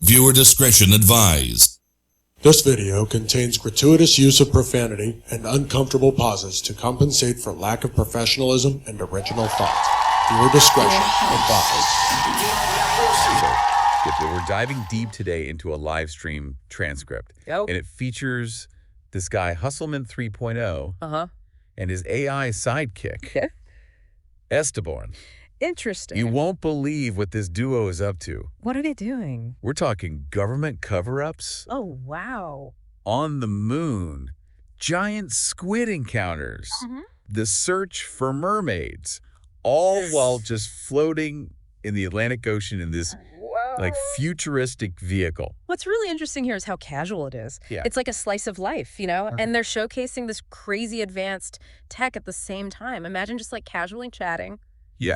Viewer discretion advised. This video contains gratuitous use of profanity and uncomfortable pauses to compensate for lack of professionalism and original thought. Viewer discretion advised. We're diving deep today into a live stream transcript. Yep. And it features this guy, Hustleman 3.0, and his AI sidekick, Esteban. Interesting. You won't believe what this duo is up to. What are they doing? We're talking government cover-ups, Oh, wow. on the moon, giant squid encounters, the search for mermaids, all while just floating in the Atlantic Ocean in this futuristic vehicle. What's really interesting here is how casual it is. Yeah. It's like a slice of life, you know? And they're showcasing this crazy advanced tech at the same time. Imagine just like casually chatting,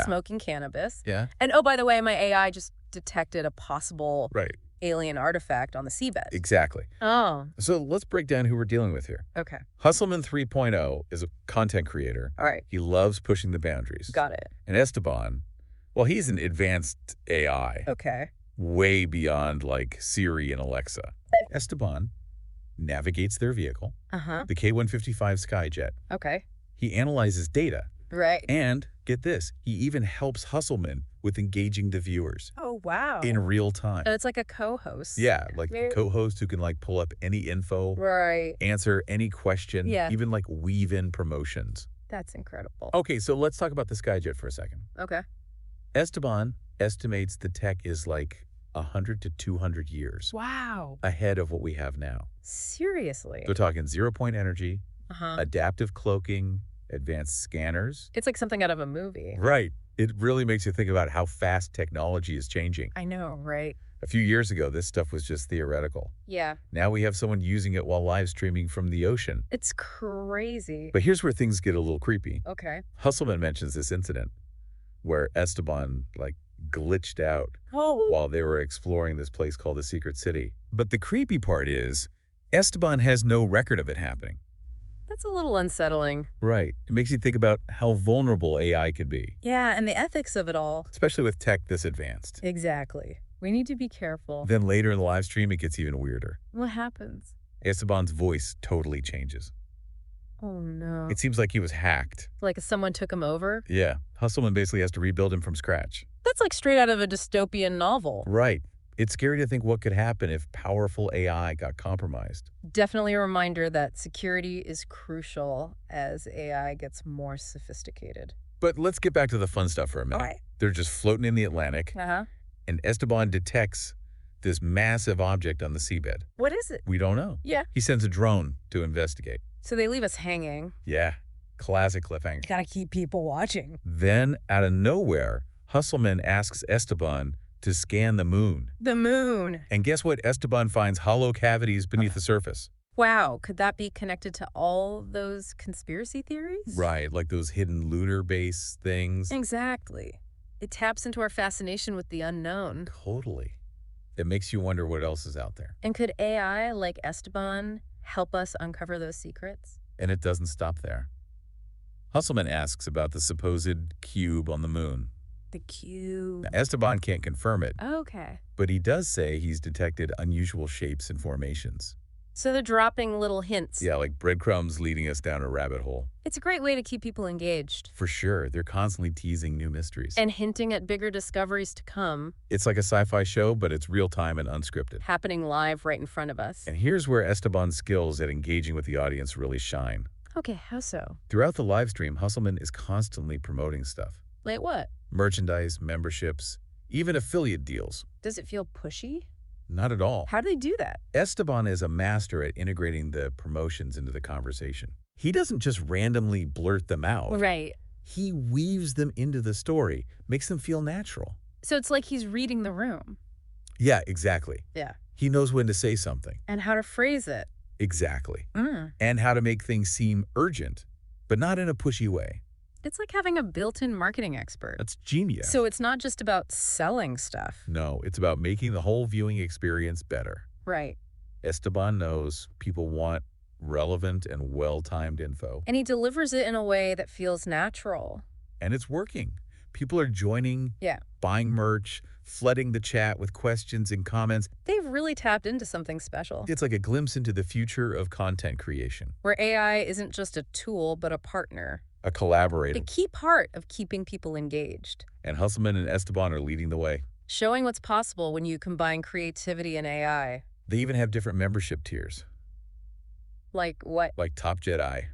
smoking cannabis. Yeah. And oh, by the way, my AI just detected a possible Right. alien artifact on the seabed. Exactly. Oh, So let's break down who we're dealing with here. okay. Hustleman 3.0 is a content creator. All right. He loves pushing the boundaries. Got it. And Esteban, well, he's an advanced AI, Okay. way beyond like Siri and Alexa. Esteban navigates their vehicle, Uh-huh. the K-155 Skyjet. Okay. He analyzes data. Right. And get this, he even helps Hustleman with engaging the viewers Oh, wow. in real time. So it's like a co-host. Yeah, like Very- co-host who can like pull up any info, Right. answer any question, Yeah. even like weave in promotions. That's incredible. Okay, so let's talk about the Skyjet for a second. Okay. Esteban estimates the tech is like 100 to 200 years Wow. ahead of what we have now. Seriously. They're talking zero-point energy, Uh-huh. adaptive cloaking, advanced scanners. It's like something out of a movie. Right. It really makes you think about how fast technology is changing. I know, right? A few years ago, this stuff was just theoretical. Yeah. Now we have someone using it while live streaming from the ocean. It's crazy. But here's where things get a little creepy. Okay. Hustleman mentions this incident where Esteban like glitched out Oh. while they were exploring this place called the Secret City. But the creepy part is Esteban has no record of it happening. That's a little unsettling. Right. It makes you think about how vulnerable AI could be, Yeah, and the ethics of it all. especially with tech this advanced. Exactly. We need to be careful. Then later in the live stream, it gets even weirder. What happens? Esteban's voice totally changes. Oh, no. It seems like he was hacked. Like someone took him over? Yeah. Hustleman basically has to rebuild him from scratch. That's like straight out of a dystopian novel. Right. It's scary to think what could happen if powerful AI got compromised. Definitely a reminder that security is crucial as AI gets more sophisticated. But let's get back to the fun stuff for a minute. All right. They're just floating in the Atlantic, Uh-huh. and Esteban detects this massive object on the seabed. What is it? We don't know. Yeah. He sends a drone to investigate. So they leave us hanging. Yeah, classic cliffhanger. Gotta keep people watching. Then, out of nowhere, Hustleman asks Esteban to scan the moon. The moon. And guess what? Esteban finds hollow cavities beneath the surface. Wow, could that be connected to all those conspiracy theories? Right, like those hidden lunar base things. Exactly. It taps into our fascination with the unknown. Totally. It makes you wonder what else is out there. And could AI, like Esteban, help us uncover those secrets? And it doesn't stop there. Hustleman asks about the supposed cube on the moon. The cube. Now, Esteban can't confirm it, Okay. but he does say he's detected unusual shapes and formations. So they're dropping little hints. Yeah, like breadcrumbs leading us down a rabbit hole. It's a great way to keep people engaged. For sure, they're constantly teasing new mysteries. And hinting at bigger discoveries to come, It's like a sci-fi show, but it's real-time and unscripted. happening live right in front of us. And here's where Esteban's skills at engaging with the audience really shine. Okay, how so? Throughout the live stream, Hustleman is constantly promoting stuff. Like what? Merchandise, memberships, even affiliate deals. Does it feel pushy? Not at all. How do they do that? Esteban is a master at integrating the promotions into the conversation. He doesn't just randomly blurt them out. Right. He weaves them into the story, makes them feel natural. So it's like he's reading the room. Yeah, exactly. Yeah. He knows when to say something. And how to phrase it. Exactly. Mm. And how to make things seem urgent, but not in a pushy way. It's like having a built-in marketing expert. That's genius. So it's not just about selling stuff. No, it's about making the whole viewing experience better. Right. Esteban knows people want relevant and well-timed info. And he delivers it in a way that feels natural. And it's working. People are joining, Yeah. buying merch, flooding the chat with questions and comments. They really tapped into something special. It's like a glimpse into the future of content creation. Where AI isn't just a tool, but a partner. A collaborator. The key part of keeping people engaged. And Husselman and Esteban are leading the way. Showing what's possible when you combine creativity and AI. They even have different membership tiers. Like what? Like Top Jedi.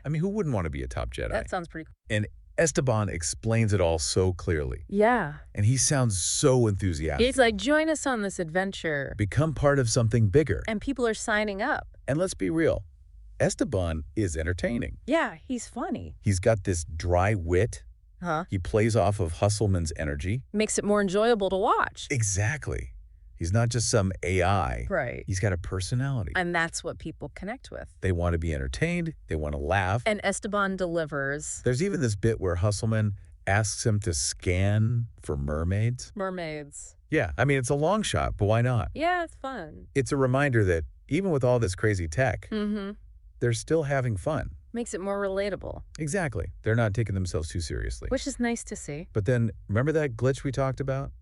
I mean, who wouldn't want to be a Top Jedi? That sounds pretty cool. And Esteban explains it all so clearly. Yeah. And he sounds so enthusiastic. It's like, join us on this adventure. Become part of something bigger. And people are signing up. And let's be real. Esteban is entertaining. Yeah, he's funny. He's got this dry wit. He plays off of Husselman's energy. Makes it more enjoyable to watch. Exactly. He's not just some AI. Right. He's got a personality. And that's what people connect with. They want to be entertained. They want to laugh. And Esteban delivers. There's even this bit where Husselman asks him to scan for mermaids. Mermaids. Yeah, I mean, it's a long shot, but why not? Yeah, it's fun. It's a reminder that even with all this crazy tech, they're still having fun. Makes it more relatable. Exactly. They're not taking themselves too seriously. Which is nice to see. But then, remember that glitch we talked about?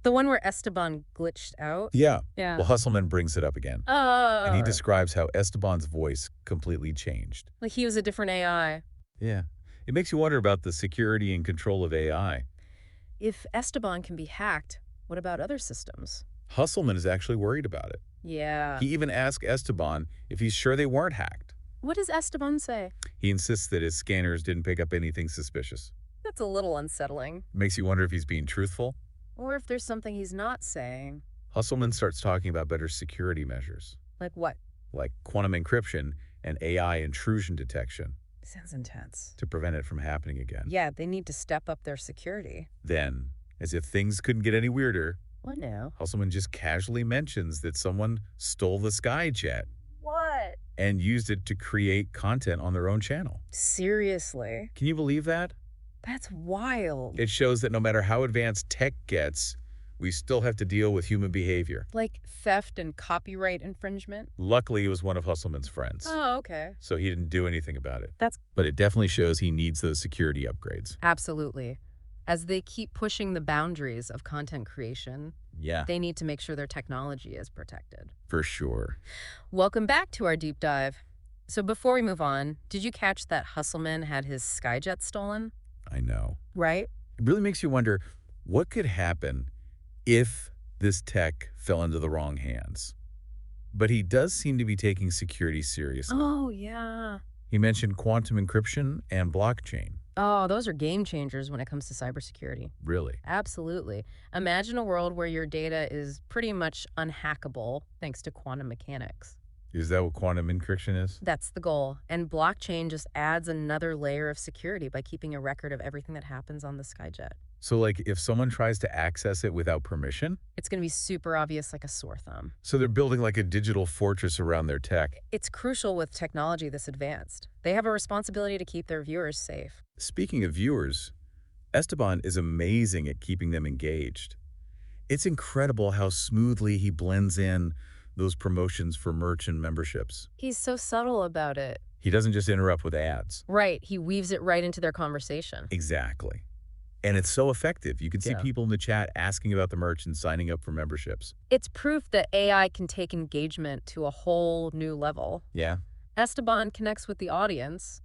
The one where Esteban glitched out? Yeah. Yeah. Well, Husselman brings it up again. Oh. And he describes how Esteban's voice completely changed. Like he was a different AI. Yeah. It makes you wonder about the security and control of AI. If Esteban can be hacked, what about other systems? Husselman is actually worried about it. Yeah. He even asked Esteban if he's sure they weren't hacked. What does Esteban say? He insists that his scanners didn't pick up anything suspicious. That's a little unsettling. Makes you wonder if he's being truthful. Or if there's something he's not saying. Husselman starts talking about better security measures. Like what? Like quantum encryption and AI intrusion detection. Sounds intense. To prevent it from happening again. Yeah, they need to step up their security. Then, as if things couldn't get any weirder, what now? Husselman just casually mentions that someone stole the Skyjet. What? And used it to create content on their own channel. Seriously? Can you believe that? That's wild. It shows that no matter how advanced tech gets, we still have to deal with human behavior. Like theft and copyright infringement? Luckily, it was one of Husselman's friends. Oh, okay. So he didn't do anything about it. But it definitely shows he needs those security upgrades. Absolutely. As they keep pushing the boundaries of content creation, they need to make sure their technology is protected. For sure. Welcome back to our deep dive. So before we move on, did you catch that Husselman had his Skyjet stolen? I know. Right? It really makes you wonder what could happen if this tech fell into the wrong hands. But he does seem to be taking security seriously. Oh, yeah. He mentioned quantum encryption and blockchain. Oh, those are game changers when it comes to cybersecurity. Really? Absolutely. Imagine a world where your data is pretty much unhackable thanks to quantum mechanics. Is that what quantum encryption is? That's the goal. And blockchain just adds another layer of security by keeping a record of everything that happens on the Skyjet. So, like, if someone tries to access it without permission? It's going to be super obvious like a sore thumb. So they're building like a digital fortress around their tech. It's crucial with technology this advanced. They have a responsibility to keep their viewers safe. Speaking of viewers, Esteban is amazing at keeping them engaged. It's incredible how smoothly he blends in those promotions for merch and memberships. He's so subtle about it. He doesn't just interrupt with ads. Right. He weaves it right into their conversation. Exactly. And it's so effective. You can see people in the chat asking about the merch and signing up for memberships. It's proof that AI can take engagement to a whole new level. Yeah. Esteban connects with the audience,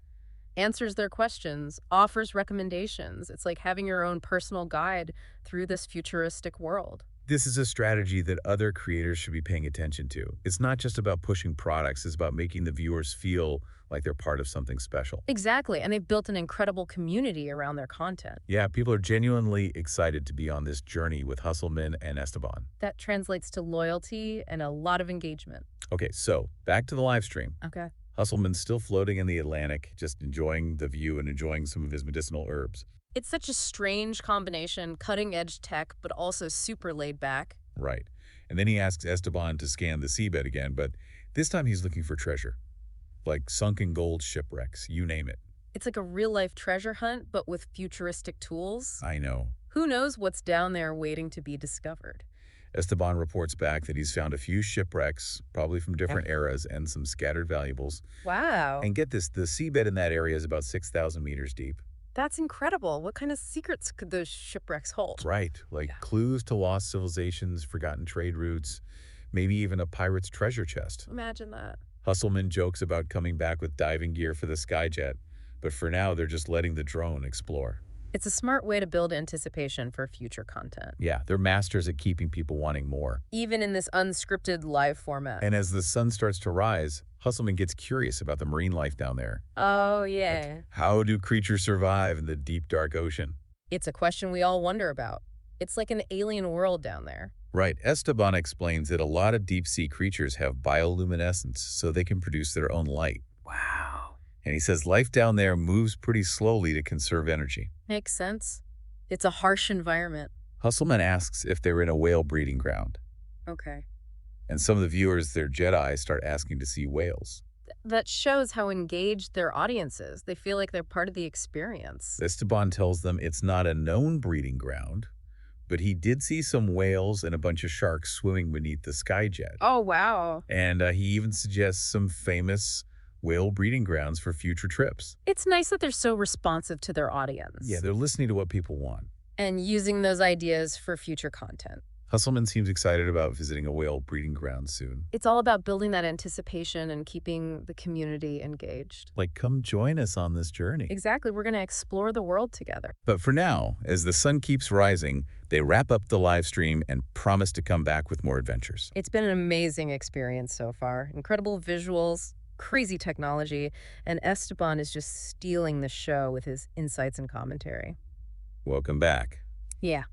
answers their questions, offers recommendations. It's like having your own personal guide through this futuristic world. This is a strategy that other creators should be paying attention to. It's not just about pushing products, it's about making the viewers feel like they're part of something special. Exactly, and they've built an incredible community around their content. Yeah, people are genuinely excited to be on this journey with Husselman and Esteban. That translates to loyalty and a lot of engagement. Okay, so back to the live stream. Okay. Husselman's still floating in the Atlantic, just enjoying the view and enjoying some of his medicinal herbs. It's such a strange combination, cutting-edge tech, but also super laid back. Right. And then he asks Esteban to scan the seabed again, but this time he's looking for treasure. Like sunken gold shipwrecks, you name it. It's like a real-life treasure hunt, but with futuristic tools. I know. Who knows what's down there waiting to be discovered? Esteban reports back that he's found a few shipwrecks, probably from different eras, and some scattered valuables. Wow. And get this, the seabed in that area is about 6,000 meters deep. That's incredible. What kind of secrets could those shipwrecks hold? Right, like clues to lost civilizations, forgotten trade routes, Maybe even a pirate's treasure chest. Imagine that. Hustleman jokes about coming back with diving gear for the Skyjet, but for now they're just letting the drone explore. It's a smart way to build anticipation for future content. Yeah, they're masters at keeping people wanting more. Even in this unscripted live format. And as the sun starts to rise, Hustleman gets curious about the marine life down there. Oh, yeah. Like, how do creatures survive in the deep, dark ocean? It's a question we all wonder about. It's like an alien world down there. Right. Esteban explains that a lot of deep-sea creatures have bioluminescence, so they can produce their own light. Wow. And he says life down there moves pretty slowly to conserve energy. Makes sense. It's a harsh environment. Hustleman asks if they're in a whale breeding ground. Okay. And some of the viewers, they're Jedi, start asking to see whales. That shows how engaged their audience is. They feel like they're part of the experience. Esteban tells them it's not a known breeding ground, but he did see some whales and a bunch of sharks swimming beneath the Skyjet. Oh, wow. And he even suggests some famous whale breeding grounds for future trips. It's nice that they're so responsive to their audience. Yeah, they're listening to what people want. And using those ideas for future content. Hustleman seems excited about visiting a whale breeding ground soon. It's all about building that anticipation and keeping the community engaged. Like, come join us on this journey. Exactly. We're going to explore the world together. But for now, as the sun keeps rising, they wrap up the live stream and promise to come back with more adventures. It's been an amazing experience so far. Incredible visuals, crazy technology, and Esteban is just stealing the show with his insights and commentary. Welcome back. Yeah.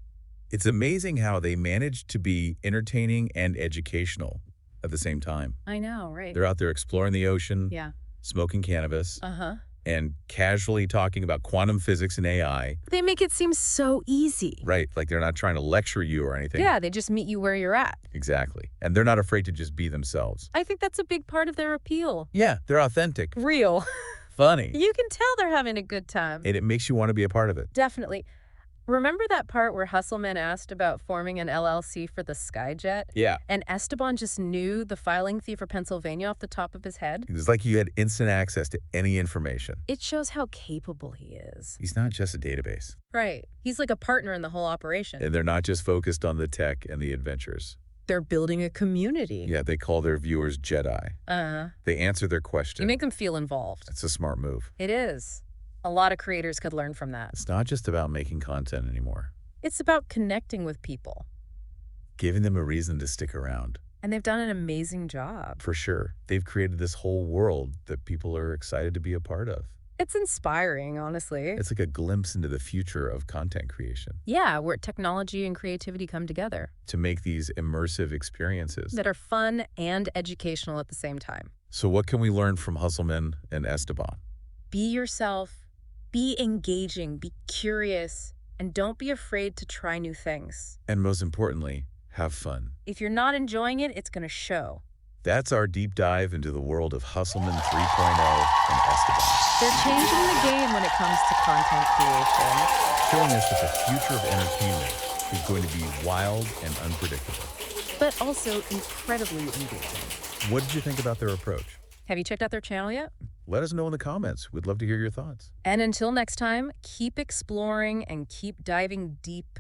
It's amazing how they managed to be entertaining and educational at the same time. I know, right? They're out there exploring the ocean, Yeah. smoking cannabis, Uh-huh. and casually talking about quantum physics and AI. They make it seem so easy. Right, like they're not trying to lecture you or anything. Yeah, they just meet you where you're at. Exactly. And they're not afraid to just be themselves. I think that's a big part of their appeal. Yeah, they're authentic, Real. funny, You can tell they're having a good time. and it makes you want to be a part of it. Definitely. Remember that part where Hustleman asked about forming an LLC for the Skyjet? Yeah. And Esteban just knew the filing fee for Pennsylvania off the top of his head? It's like you had instant access to any information. It shows how capable he is. He's not just a database. Right. He's like a partner in the whole operation. And they're not just focused on the tech and the adventures. They're building a community. Yeah, they call their viewers Jedi. They answer their question. You make them feel involved. It's a smart move. It is. A lot of creators could learn from that. It's not just about making content anymore. It's about connecting with people. Giving them a reason to stick around. And they've done an amazing job. For sure. They've created this whole world that people are excited to be a part of. It's inspiring, honestly. It's like a glimpse into the future of content creation. Yeah, where technology and creativity come together. To make these immersive experiences. That are fun and educational at the same time. So what can we learn from Hustleman and Esteban? Be yourself. Be engaging. Be curious. And don't be afraid to try new things. And most importantly, have fun. If you're not enjoying it, it's going to show. That's our deep dive into the world of Hustleman 3.0 and Esteban. They're changing the game when it comes to content creation. Showing us that the future of entertainment is going to be wild and unpredictable. But also incredibly engaging. What did you think about their approach? Have you checked out their channel yet? Let us know in the comments. We'd love to hear your thoughts. And until next time, keep exploring and keep diving deep.